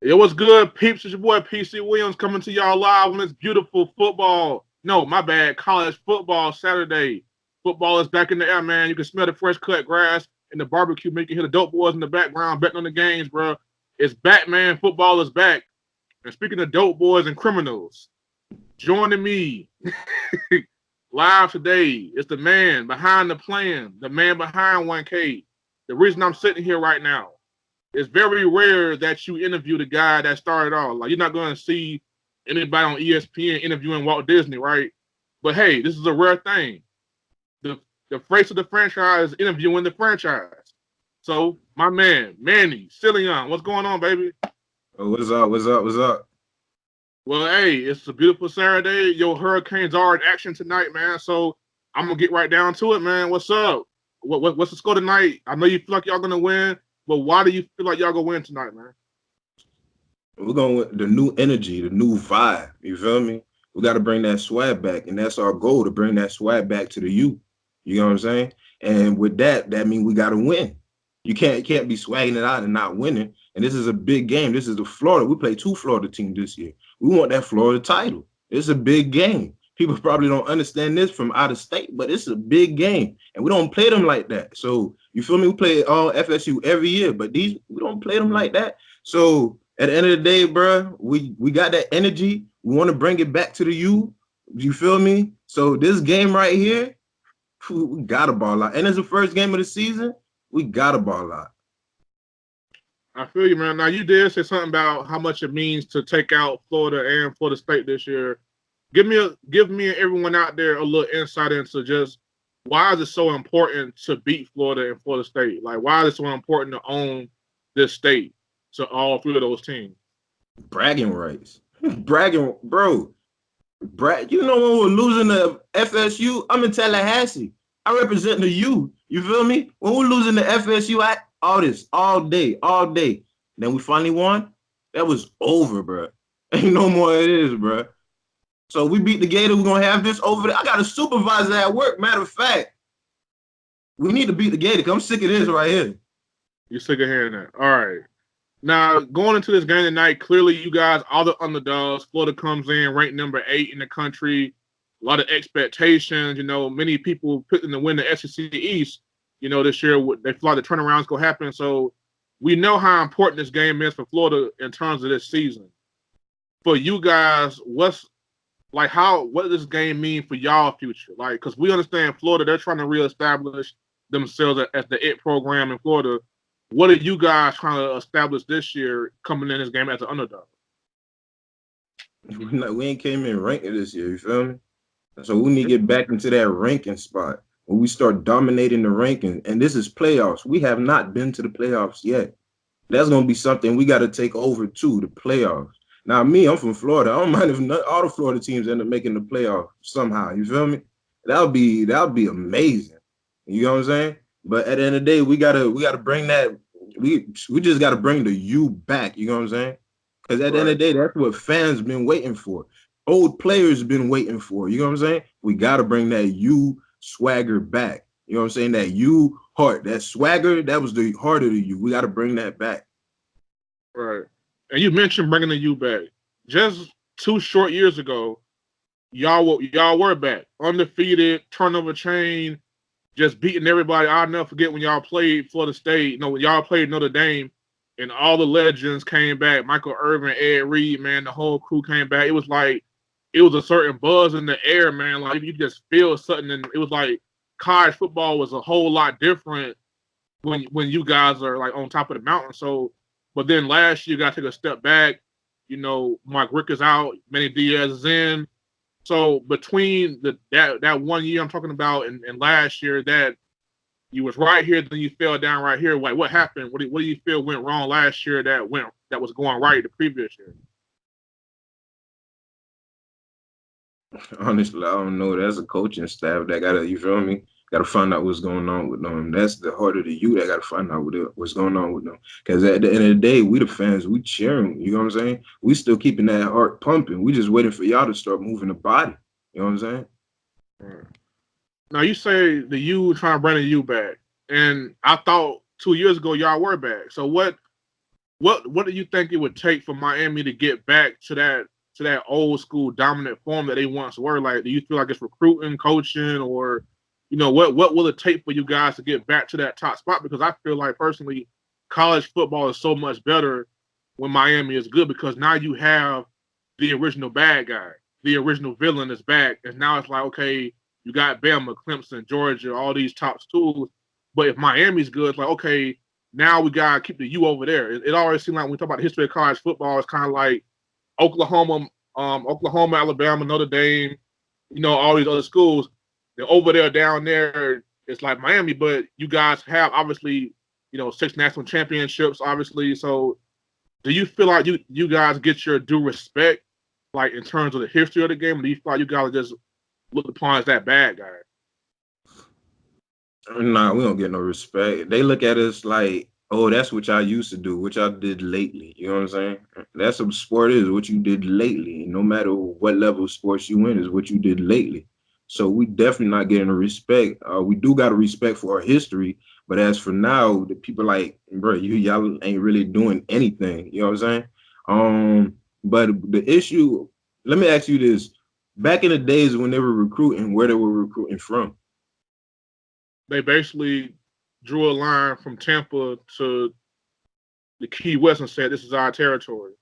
It was good, peeps. It's your boy PC Williams coming to y'all live on this beautiful football. No, my bad. College football Saturday. Football is back in the air, man. You can smell the fresh cut grass and the barbecue. Make you hear the dope boys in the background betting on the games, bro. It's back, man. Football is back. And speaking of dope boys and criminals, joining me live today is the man behind the plan, the man behind 1K. The reason I'm sitting here right now. It's very rare that you interview the guy that started off. Like, you're not going to see anybody on ESPN interviewing Walt Disney, right? But hey, this is a rare thing. The the face of the franchise is interviewing the franchise. So my man, Manny Cillian, what's going on, baby? Oh, what's up? What's up? What's up? Well, hey, it's a beautiful Saturday. Your Hurricanes are in action tonight, man. So I'm gonna get right down to it, man. What's up? What's the score tonight? I know you feel like y'all gonna win, but why do you feel like y'all gonna win tonight, man? We're going with the new energy, the new vibe. You feel me? We got to bring that swag back, and that's our goal to bring that swag back to the youth. You know what I'm saying? And with that, that means we got to win. You can't be swagging it out and not winning. And this is a big game. This is the Florida. We play two Florida teams this year. We want that Florida title. It's a big game. People probably don't understand this from out of state, but it's a big game, and we don't play them like that. So you feel me? We play all FSU every year, but these we don't play them like that. So at the end of the day, bro, we got that energy. We want to bring it back to the U. You feel me? So this game right here, we got to ball out. And it's the first game of the season. We got to ball out. I feel you, man. Now you did say something about how much it means to take out Florida and Florida State this year. Give me and everyone out there a little insight into just why is it so important to beat Florida and Florida State? Like, why is it so important to own this state to all three of those teams? Bragging rights. Bragging, bro. You know when we're losing to FSU, I'm in Tallahassee. I represent the U. You feel me? When we're losing to FSU, all this all day, all day. Then we finally won. That was over, bro. Ain't no more it is, bro. So we beat the Gator. We're gonna have this over there. I got a supervisor at work. Matter of fact, we need to beat the Gator. 'Cause I'm sick of this right here. You're sick of hearing that. All right. Now, going into this game tonight, clearly you guys are the underdogs. Florida comes in ranked number 8 in the country. A lot of expectations. You know, many people picking to win the SEC East. You know, this year they feel like the turnaround's gonna happen. So we know how important this game is for Florida in terms of this season. For you guys, what does this game mean for y'all future? Like, because we understand Florida, they're trying to reestablish themselves as the it program in Florida. What are you guys trying to establish this year coming in this game as an underdog? We ain't came in ranking this year. You feel me? So we need to get back into that ranking spot when we start dominating the ranking. And this is playoffs. We have not been to the playoffs yet. That's gonna be something we got to take over too. The playoffs. Now, me, I'm from Florida. I don't mind if all the Florida teams end up making the playoffs somehow. You feel me? That would be amazing. You know what I'm saying? But at the end of the day, we gotta bring that. We just gotta bring the U back. You know what I'm saying? Because at the end of the day, that's what fans been waiting for. Old players been waiting for. You know what I'm saying? We gotta bring that U swagger back. You know what I'm saying? That U heart, that swagger, that was the heart of the U. We gotta bring that back. Right. And you mentioned bringing the U back. Just 2 short years ago, y'all were back, undefeated, turnover chain, just beating everybody. I'll never forget when y'all played Florida State. When y'all played Notre Dame, and all the legends came back. Michael Irvin, Ed Reed, man, the whole crew came back. It was like it was a certain buzz in the air, man. Like you just feel something, and it was like college football was a whole lot different when you guys are like on top of the mountain. So, but then last year you got to take a step back. You know, Mike Rick is out, Manny Diaz is in. So between that 1 year I'm talking about and last year, that you was right here, then you fell down right here. Like, what happened? What do you feel went wrong last year that was going right the previous year? Honestly, I don't know. That's a coaching staff that gotta, you feel me? Gotta find out what's going on with them. That's the heart of the U that gotta find out what's going on with them. Because at the end of the day, we the fans, we cheering. You know what I'm saying? We still keeping that heart pumping. We just waiting for y'all to start moving the body. You know what I'm saying? Right. Now you say the U trying to bring the U back, and I thought 2 years ago y'all were back. So what? what do you think it would take for Miami to get back to that old school dominant form that they once were? Like, do you feel like it's recruiting, coaching, or what will it take for you guys to get back to that top spot? Because I feel like personally, college football is so much better when Miami is good because now you have the original bad guy, the original villain is back, and now it's like okay, you got Bama, Clemson, Georgia, all these top schools, but if Miami's good, it's like okay, now we gotta keep the U over there. It always seems like when we talk about the history of college football, it's kind of like Oklahoma, Oklahoma, Alabama, Notre Dame, all these other schools. They're over there, down there, it's like Miami, but you guys have obviously, 6 national championships, obviously. So, do you feel like you guys get your due respect, like in terms of the history of the game? Or do you feel like you guys are just looked upon as that bad guy? Nah, we don't get no respect. They look at us like, oh, that's what y'all used to do, what y'all did lately. You know what I'm saying? That's what sport is, what you did lately. No matter what level of sports you in, is what you did lately. So we definitely not getting the respect. We do got a respect for our history, but as for now, the people like, bro, y'all ain't really doing anything. You know what I'm saying? But the issue, let me ask you this: back in the days when they were recruiting, where they were recruiting from? They basically drew a line from Tampa to the Key West and said, "This is our territory."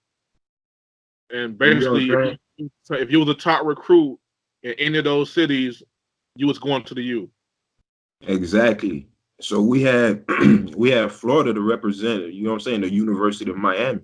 And You know what basically, I'm saying? if you was a top recruit in any of those cities, you was going to the U. Exactly. So we had we have Florida to represent, you know what I'm saying, the University of Miami.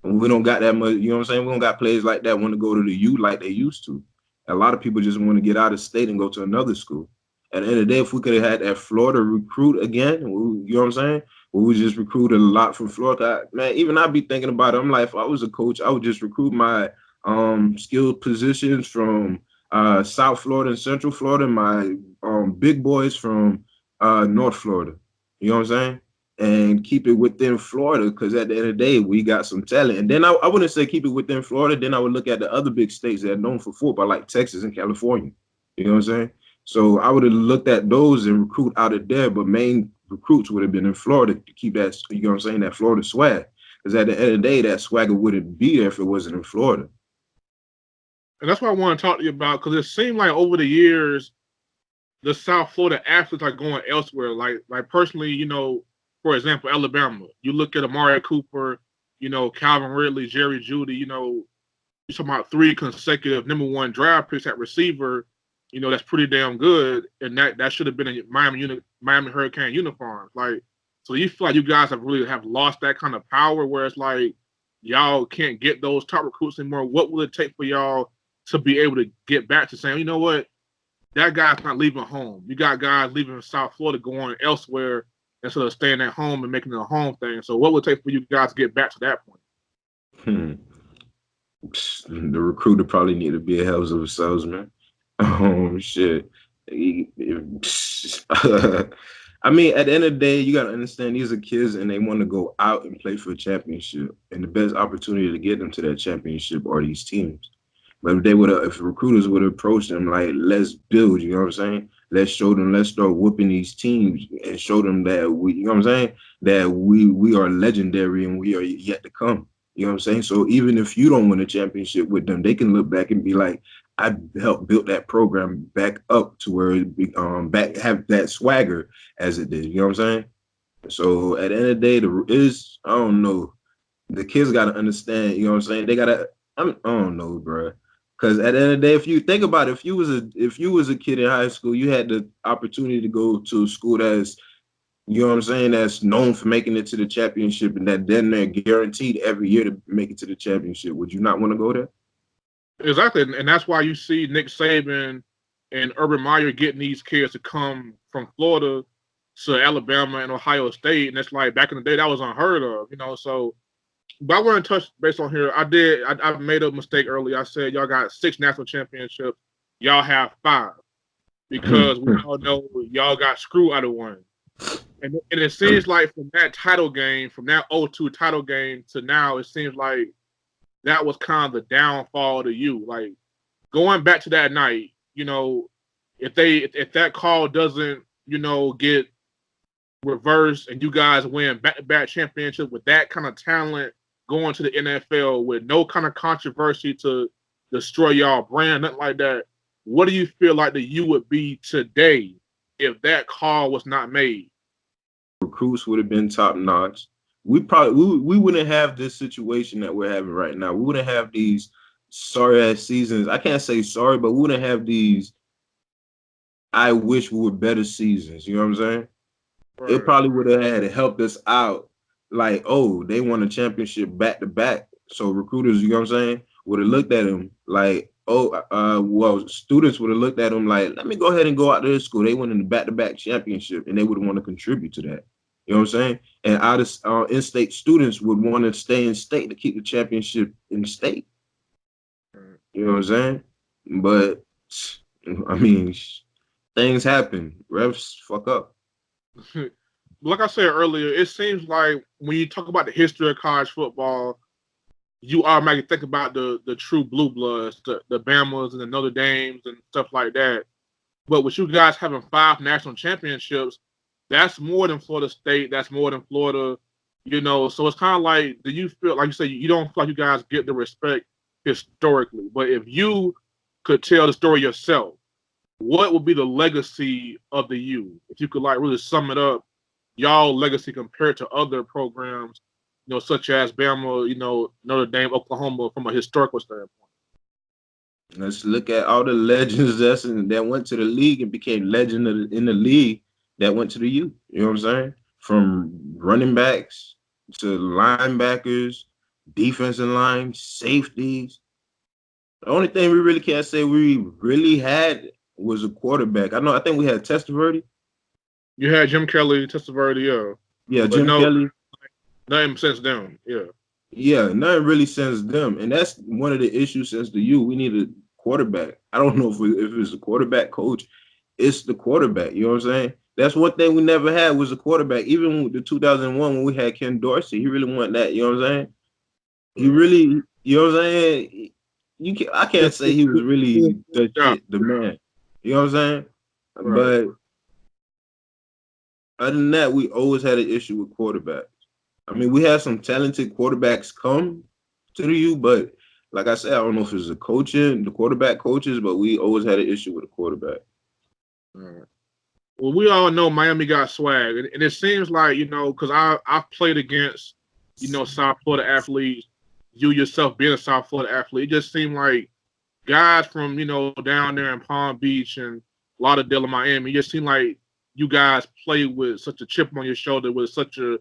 And we don't got that much, you know what I'm saying? We don't got players like that want to go to the U like they used to. A lot of people just want to get out of state and go to another school. At the end of the day, if we could have had that Florida recruit again, you know what I'm saying? We would just recruit a lot from Florida. Man, even I'd be thinking about it. I'm like, if I was a coach, I would just recruit my skilled positions from South Florida and Central Florida, my big boys from North Florida. You know what I'm saying? And keep it within Florida because at the end of the day, we got some talent. And then I wouldn't say keep it within Florida. Then I would look at the other big states that are known for football, like Texas and California. You know what I'm saying? So I would have looked at those and recruit out of there, but main recruits would have been in Florida to keep that, you know what I'm saying, that Florida swag. Because at the end of the day, that swagger wouldn't be there if it wasn't in Florida. And that's what I want to talk to you about because it seemed like over the years, the South Florida athletes are going elsewhere. Like personally, for example, Alabama. You look at Amari Cooper, Calvin Ridley, Jerry Jeudy. You're talking about 3 consecutive #1 draft picks at receiver. That's pretty damn good, and that should have been in Miami Hurricane uniforms. Like, so you feel like you guys have lost that kind of power where it's like y'all can't get those top recruits anymore. What will it take for y'all to be able to get back to saying, you know what, that guy's not leaving home. You got guys leaving South Florida going elsewhere instead of staying at home and making it a home thing. So what would it take for you guys to get back to that point? Hmm. The recruiter probably need to be a hell of a salesman. Shit. I mean, at the end of the day, you got to understand these are kids and they want to go out and play for a championship. And the best opportunity to get them to that championship are these teams. But if recruiters would approach them like, let's build, you know what I'm saying? Let's show them, let's start whooping these teams and show them that we, you know what I'm saying? That we are legendary and we are yet to come. You know what I'm saying? So even if you don't win a championship with them, they can look back and be like, I helped build that program back up to where it be, back have that swagger as it did. You know what I'm saying? So at the end of the day, I don't know. The kids got to understand. You know what I'm saying? They gotta. I don't know, bro. Because at the end of the day, if you think about it, if you was a kid in high school, you had the opportunity to go to a school that's, you know what I'm saying, that's known for making it to the championship and that then they're guaranteed every year to make it to the championship. Would you not want to go there? Exactly, and that's why you see Nick Saban and Urban Meyer getting these kids to come from Florida to Alabama and Ohio State, and it's like back in the day that was unheard of. So, but I want to touch based on here. I made a mistake earlier. I said y'all got 6 national championships. Y'all have 5 because we all know y'all got screwed out of one. And it seems like from that title game, from that 0-2 title game to now, it seems like that was kind of the downfall to you. Like going back to that night, if that call doesn't, get reverse and you guys win back-to-back championships with that kind of talent going to the NFL with no kind of controversy to destroy y'all brand, nothing like that, what do you feel like that you would be today if that call was not made? Recruits would have been top notch. We wouldn't have this situation that we're having right now. We wouldn't have these sorry ass seasons. I can't say sorry, but we wouldn't have these I wish we were better seasons. You know what I'm saying? Right. It probably would have had helped us out. Like, oh, they won a championship back to back. So recruiters, you know what I'm saying, would have looked at him like, well, students would have looked at him like, let me go ahead and go out to this school. They won in the back to back championship, and they would want to contribute to that. You know what I'm saying? And out of in-state students would want to stay in state to keep the championship in state. You know what I'm saying? But I mean, things happen. Refs fuck up. Like I said earlier, it seems like when you talk about the history of college football, you automatically think about the true blue bloods, the Bamas and the Notre Dames and stuff like that. But with you guys having 5 national championships, that's more than Florida State. That's more than Florida. You know, so it's kind of like, do you feel like you say you don't feel like you guys get the respect historically? But if you could tell the story yourself, what would be the legacy of the U? If you could like really sum it up, y'all legacy compared to other programs, you know, such as Bama, you know, Notre Dame, Oklahoma, from a historical standpoint. Let's look at all the legends that went to the league and became legend in the league that went to the U. You know what I'm saying? From running backs to linebackers, defensive line, safeties. The only thing we really can't say we really had was a quarterback. I think we had Testaverde. You had Jim Kelly, Testaverde, yeah. Yeah, Jim Kelly. Nothing since them, yeah. Yeah, nothing really since them. And that's one of the issues since the U. We need a quarterback. I don't know if it's a quarterback coach. It's the quarterback. You know what I'm saying? That's one thing we never had was a quarterback. Even with the 2001 when we had Ken Dorsey, he really wanted that. You know what I'm saying? He really, you know what I'm saying? I can't say he was really the shit, the man. You know what I'm saying? Right. But other than that, we always had an issue with quarterbacks. I mean, we had some talented quarterbacks come to the U, but like I said, I don't know if it's the quarterback coaches, but we always had an issue with the quarterback. Right. Well, we all know Miami got swag, and it seems like, you know, because I've played against, you know, South Florida athletes, you yourself being a South Florida athlete, it just seemed like guys from, you know, down there in Palm Beach and Lauderdale and Miami, it just seemed like you guys play with such a chip on your shoulder, with such a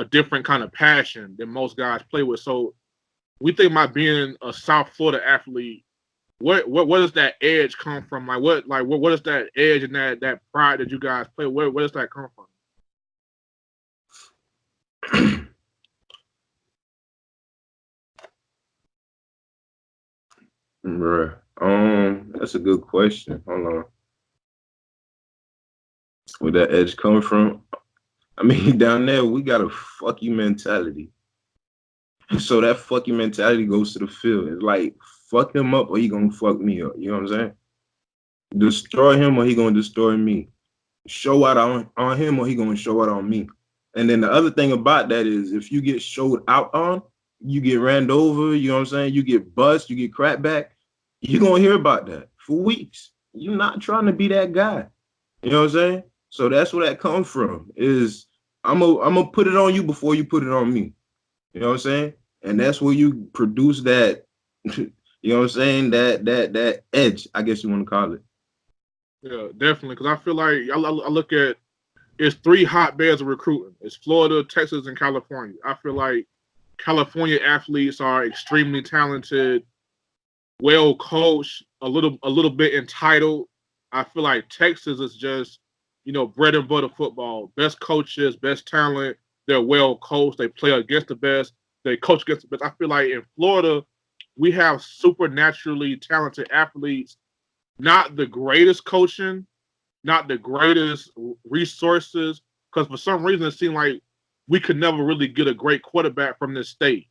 different kind of passion than most guys play with. So we think about being a South Florida athlete, what does that edge come from? What is that edge and that pride that you guys play? Where does that come from? That's a good question. Hold on. Where that edge come from? I mean, down there, we got a fuck you mentality. So that fuck you mentality goes to the field. It's like, fuck him up or he gonna fuck me up. You know what I'm saying? Destroy him or he gonna destroy me. Show out on him or he gonna show out on me. And then the other thing about that is if you get showed out on, you get ran over, you know what I'm saying? You get bust, you get cracked back, you're gonna hear about that for weeks. You're not trying to be that guy. You know what I'm saying? So that's where that comes from. Is I'm gonna put it on you before you put it on me. You know what I'm saying? And that's where you produce that, you know what I'm saying? That edge, I guess you want to call it. Yeah, definitely. Because I feel like I look at it's 3 hotbeds of recruiting. It's Florida, Texas, and California. I feel like California athletes are extremely talented, well coached, a little bit entitled. I feel like Texas is just, you know, bread and butter football. Best coaches, best talent. They're well coached. They play against the best. They coach against the best. I feel like in Florida, we have supernaturally talented athletes, not the greatest coaching, not the greatest resources, because for some reason it seemed like we could never really get a great quarterback from this state.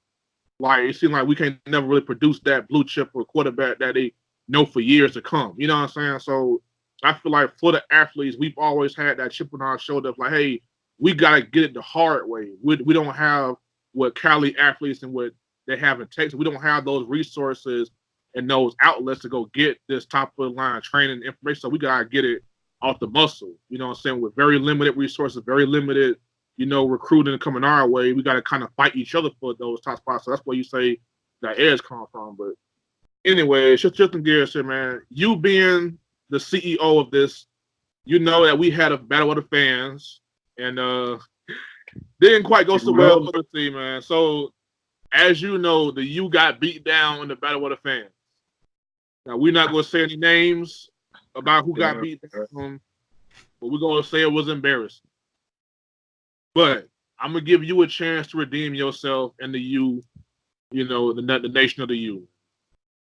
Like, it seemed like we can never really produce that blue chip or quarterback that they know for years to come. You know what I'm saying? So I feel like for the athletes, we've always had that chip on our shoulder of like, hey, we gotta get it the hard way. We don't have what Cali athletes and what they have in Texas. We don't have those resources and those outlets to go get this top of the line training information. So we gotta get it off the muscle. You know what I'm saying? With very limited resources, very limited, recruiting coming our way, we gotta kind of fight each other for those top spots. So that's where you say that edge come from. But anyway, shifting gears here, man. You being the CEO of this, you know that we had a battle with the fans, and didn't quite go so well for the team, man. So, as you know, the U got beat down in the battle with the fans. Now, we're not going to say any names about who got beat down, but we're going to say it was embarrassing. But I'm going to give you a chance to redeem yourself and the U, the nation of the U.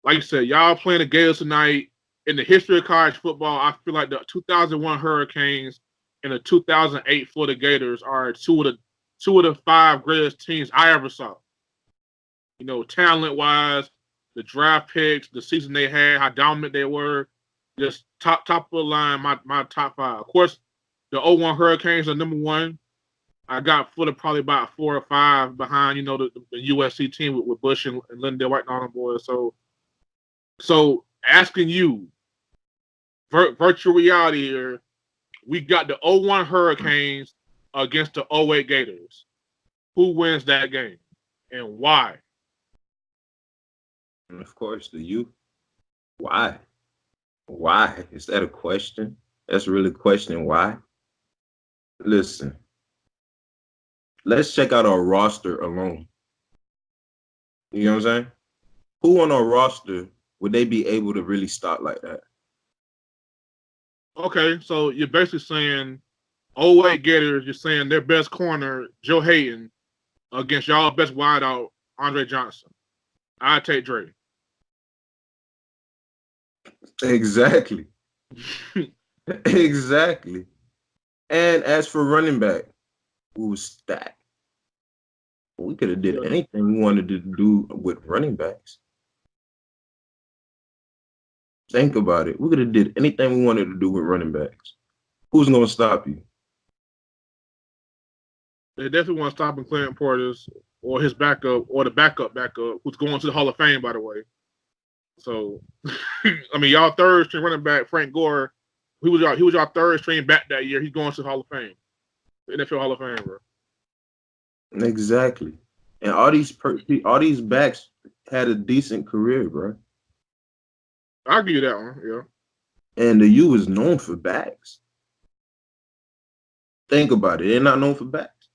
Like I said, y'all playing the Gators tonight. In the history of college football, I feel like the 2001 Hurricanes and the 2008 Florida Gators are two of the five greatest teams I ever saw. Talent-wise, the draft picks, the season they had, how dominant they were, just top of the line, my top five. Of course, the 01 Hurricanes are number one. I got Florida probably about 4 or 5 behind, the USC team with Bush and Lindell White and all them boys. So asking you, virtual reality here, we got the 01 Hurricanes against the 08 Gators. Who wins that game and why? And of course, the U. Why? Why? Is that a question? That's really questioning why. Listen, let's check out our roster alone. You know what I'm saying? Who on our roster would they be able to really stop like that? Okay, so you're basically saying 08 Gators, you're saying their best corner, Joe Hayden, against y'all best wideout, Andre Johnson. I take Dre. Exactly. Exactly. And as for running back, who's stacked? We could have did anything we wanted to do with running backs. Think about it. We could have did anything we wanted to do with running backs. Who's going to stop you? They definitely want to stop him, Clinton Portis, or his backup, or the backup, who's going to the Hall of Fame, by the way. So, I mean, y'all third string running back, Frank Gore, he was y'all third string back that year. He's going to the Hall of Fame, the NFL Hall of Fame, bro. Exactly. And all these backs had a decent career, bro. I'll give you that one, yeah. And the U is known for backs. Think about it. They're not known for backs.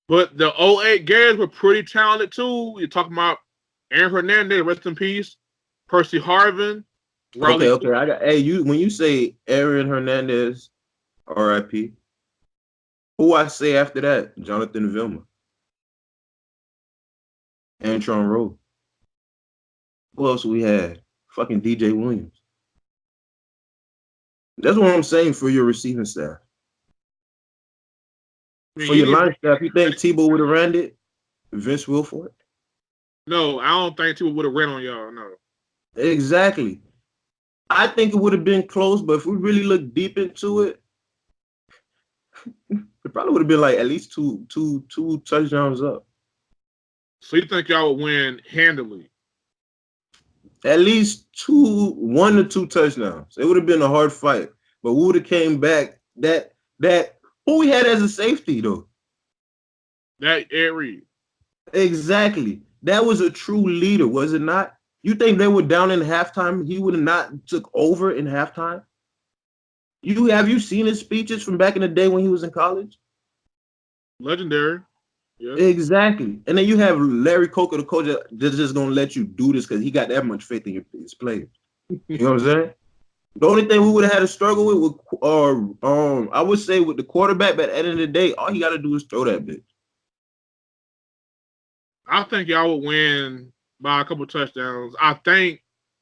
But the 08 Gators were pretty talented, too. You're talking about Aaron Hernandez, rest in peace. Percy Harvin. Okay. When you say Aaron Hernandez, R.I.P., who I say after that? Jonathan Vilma. Antron Rowe. Who else we had? Fucking DJ Williams. That's what I'm saying for your receiving staff. For your line staff, you think Tebow would have ran it? Vince Wilfork? No, I don't think Tebow would have ran on y'all, no. Exactly. I think it would have been close, but if we really look deep into it, it probably would have been like at least two touchdowns up. So you think y'all would win handily? At least 1 to 2 touchdowns. It would have been a hard fight, but we would have came back. That who we had as a safety though? That Ed Reed. Exactly. That was a true leader, was it not? You think they were down in halftime? He would have not took over in halftime? Have you seen his speeches from back in the day when he was in college? Legendary. Yeah. Exactly. And then you have Larry Coker, the coach, that's just gonna let you do this because he got that much faith in his players. You know what I'm saying? The only thing we would have had to struggle with, I would say with the quarterback, but at the end of the day, all he got to do is throw that bitch. I think y'all would win by a couple of touchdowns. I think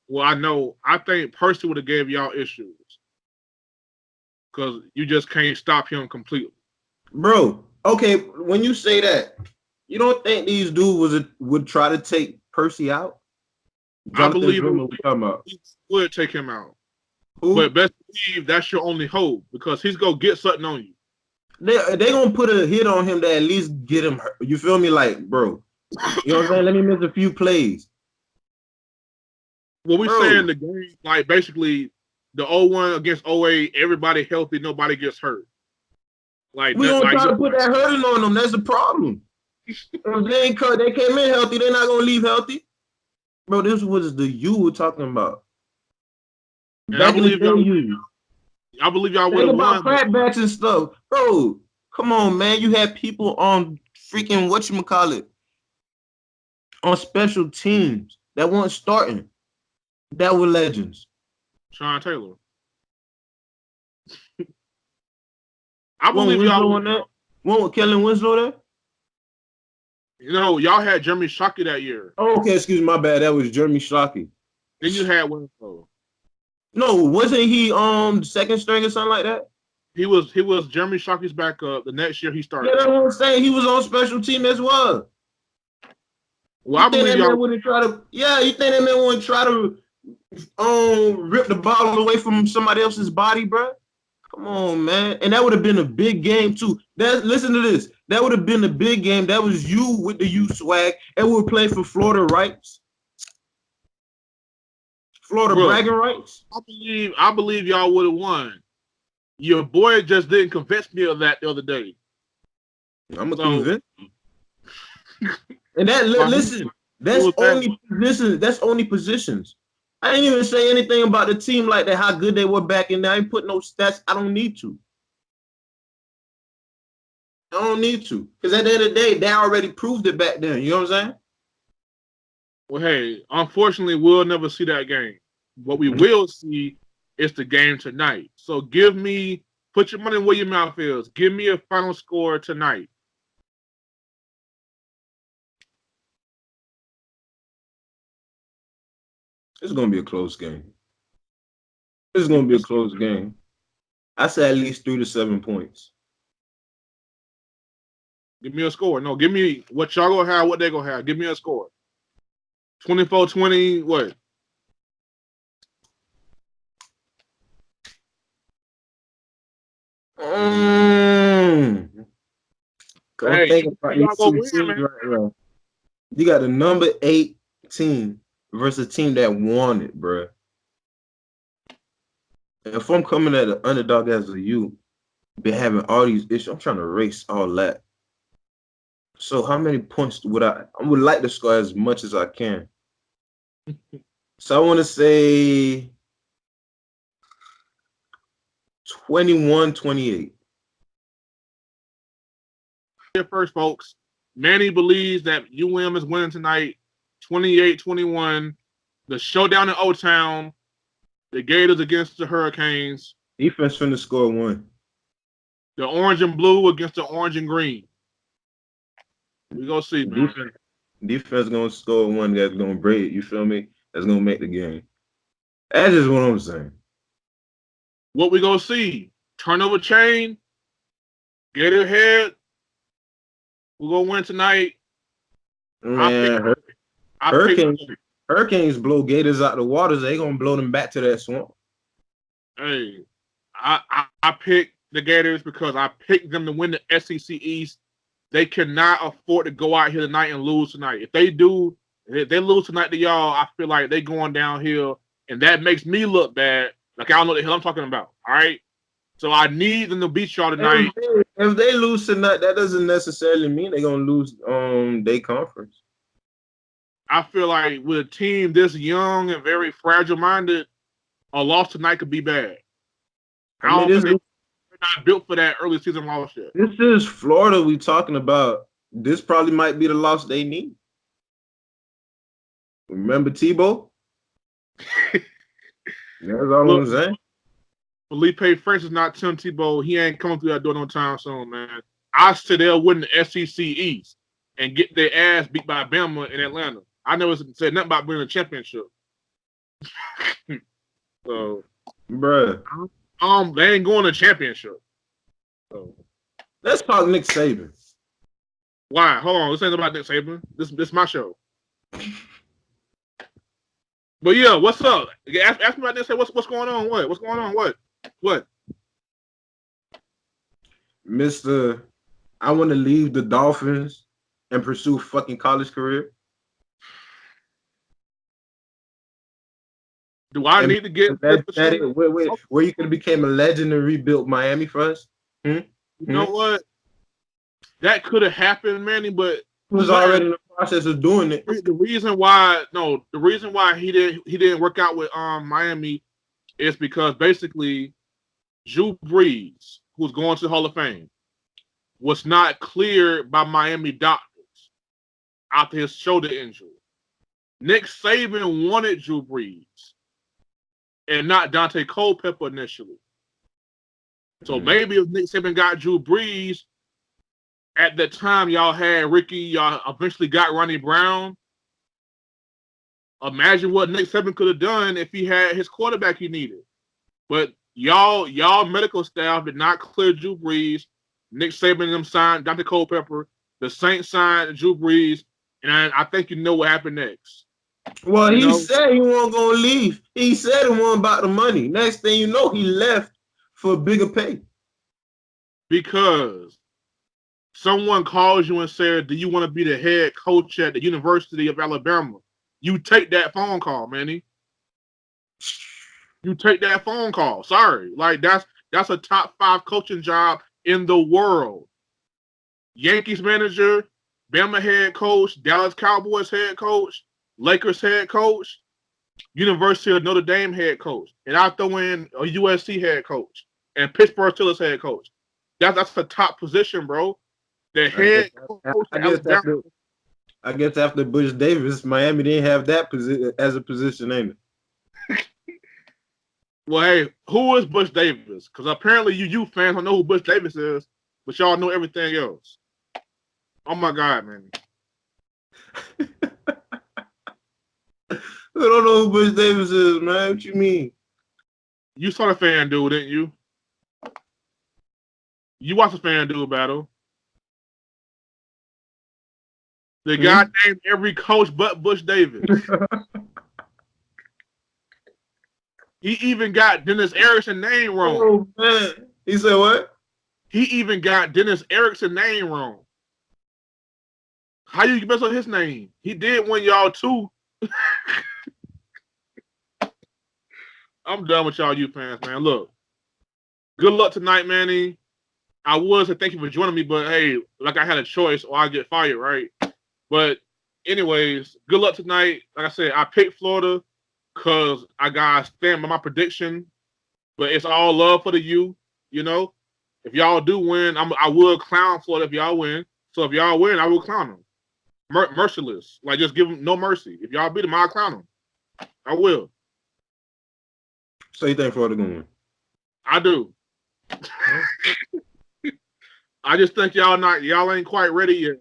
Percy would have gave y'all issues because you just can't stop him completely. Bro, okay, when you say that, you don't think these dudes would try to take Percy out? I believe he would take him out. Who? But best believe that's your only hope because he's going to get something on you. They gonna put a hit on him to at least get him hurt. You feel me? Like, bro, you know what I'm saying? Let me miss a few plays. What we Bro, saying the game, like basically the 0-1 against 0-8, everybody healthy, nobody gets hurt. Like we that, gonna like try to put that hurting on them. That's the problem. If they ain't cut, they came in healthy, they're not gonna leave healthy. Bro, this was the you we're talking about. and I Back in the believe day, y'all you. would Think have about won, but crackbacks and stuff. Bro, come on, man. You had people on freaking whatchamacallit on special teams that weren't starting. That were legends. Sean Taylor. I One believe y'all Winslow would on have that. won. One with Kellen Winslow there. You know, y'all had Jeremy Shockey that year. Oh, okay, excuse me, my bad. That was Jeremy Shockey. Then you had Winslow. No, wasn't he second string or something like that? He was Jeremy Shockey's backup. The next year he Yeah, started. that's what I'm saying. He was on special team as well. Well, You I think believe that man y'all. wouldn't try to? Yeah, you think that man wouldn't try to rip the ball away from somebody else's body, bro? Come on, man. And that would have been a big game too. Listen to this. That would have been a big game. That was you with the U swag, and we were playing for Florida rights, Florida Bro, bragging rights. I believe y'all would have won. Your boy just didn't convince me of that the other day. I'm a So convinced. And that my listen, it that's was bad. only positions. That's only positions. I didn't even say anything about the team like that, how good they were back in there. I ain't put no stats. I don't need to. I don't need to. Because at the end of the day, they already proved it back then. You know what I'm saying? Well, hey, unfortunately, we'll never see that game. What we will see is the game tonight. So put your money where your mouth is. Give me a final score tonight. It's gonna be a close game. It's gonna be a close game. I say at least 3 to 7 points. Give me a score. No, give me what y'all gonna have, what they gonna have. Give me a score. 24-20, what? Mm. I'm Hey, thinking about y'all these gonna two win, teams man. right now. You got the number 8 team versus a team that won it, bro. If I'm coming at an underdog as a you, been having all these issues, I'm trying to erase all that. So how many points I would like to score as much as I can. So I want to say 21-28. Here first, folks. Manny believes that UM is winning tonight, 28-21. The showdown in O-Town. The Gators against the Hurricanes. Defense finna score one. The orange and blue against the orange and green. We gonna see, man. Defense gonna score one that's gonna break. You feel me? That's gonna make the game. That's just what I'm saying. What we gonna see? Turnover chain. Gator head. We're gonna win tonight. Man, I Hurricanes, picked. Hurricanes blow Gators out the waters. They gonna blow them back to that swamp. Hey, I picked the Gators because I picked them to win the SEC East. They cannot afford to go out here tonight and lose tonight. If they do, if they lose tonight to y'all, I feel like they going downhill, and that makes me look bad. Like I don't know what the hell I'm talking about. All right, so I need them to beat y'all tonight. If they lose tonight, that doesn't necessarily mean they're gonna lose their conference. I feel like with a team this young and very fragile minded, a loss tonight could be bad. I mean, They're not built for that early season loss yet. this is Florida we talking about. This probably might be the loss they need. Remember Tebow? That's all Look, I'm saying. Felipe Francis not Tim Tebow. He ain't coming through that door no time soon, man. I said they'll win the SEC East and get their ass beat by Bama in Atlanta. I never said nothing about winning a championship. So, Bruh. they ain't going to championship. So, Let's talk Nick Saban. why? Hold on. This ain't about Nick Saban. This my show. But yeah, what's up? Ask me about this. Say what's going on? What's going on? What? Mr. I want to leave the Dolphins and pursue fucking college career. Do I And need to get where you could have became a legend and rebuilt Miami for us? You know what? That could have happened, Manny, but He was already in the process of doing it. The reason why he didn't work out with Miami is because basically Drew Brees, who's going to the Hall of Fame, was not cleared by Miami doctors after his shoulder injury. Nick Saban wanted Drew Brees and not Dante Culpepper initially. So maybe if Nick Saban got Drew Brees, at that time y'all had Ricky, y'all eventually got Ronnie Brown. Imagine what Nick Saban could have done if he had his quarterback he needed. But y'all medical staff did not clear Drew Brees. Nick Saban and them signed Dante Culpepper. The Saints signed Drew Brees. And I think you know what happened next. Well, he said he wasn't going to leave. He said it wasn't about the money. Next thing you know, he left for a bigger pay. Because someone calls you and says, do you want to be the head coach at the University of Alabama? You take that phone call, Manny. You take that phone call. Sorry. Like, that's a top 5 coaching job in the world. Yankees manager, Bama head coach, Dallas Cowboys head coach, Lakers head coach, University of Notre Dame head coach. And I throw in a USC head coach and Pittsburgh Steelers head coach. That's the top position, bro. The head coach at Alabama. I guess after Bush Davis, Miami didn't have that position as a position, ain't it? Well, hey, who is Bush Davis? Because apparently you fans don't know who Bush Davis is, but y'all know everything else. Oh my God, man. I don't know who Bush Davis is, man. What you mean? You saw the fan dude, didn't you? You watched the fan dude battle. The guy named every coach but Bush Davis. He even got Dennis Erickson's name wrong. Oh, man. He said what? He even got Dennis Erickson's name wrong. How you mess up his name? He did win y'all 2. I'm done with y'all, you fans, man. Look, good luck tonight, Manny. I would say thank you for joining me, but hey, like I had a choice or I get fired, right? But anyways, good luck tonight. Like I said, I picked Florida because I got to stand by my prediction. But it's all love for the U, you know. If y'all do win, I will clown Florida if y'all win. So if y'all win, I will clown them. Merciless. Like, just give them no mercy. If y'all beat them, I'll clown them. I will. So you think Florida going to win? I do. I just think y'all ain't quite ready yet.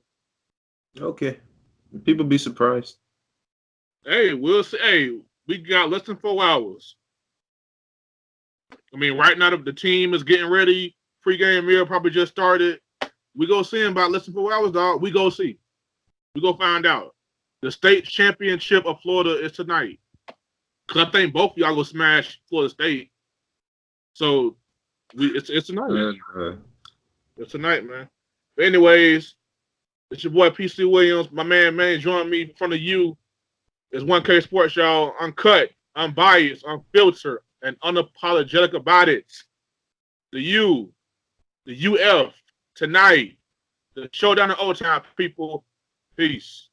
Okay. People be surprised. Hey, we'll see. Hey, we got less than 4 hours. I mean, right now the team is getting ready. Pre-game meal probably just started. We go see in about less than 4 hours, dog. We go see. We go find out. The state championship of Florida is tonight. Because I think both of y'all go smash Florida State. So it's tonight. It's tonight, man. But anyways, it's your boy PC Williams. My man Manny joined me from the U. It's 1K Sports, y'all. Uncut, unbiased, unfiltered, and unapologetic about it. The U, the UF, tonight. The showdown in overtime, people. Peace.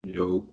Yo.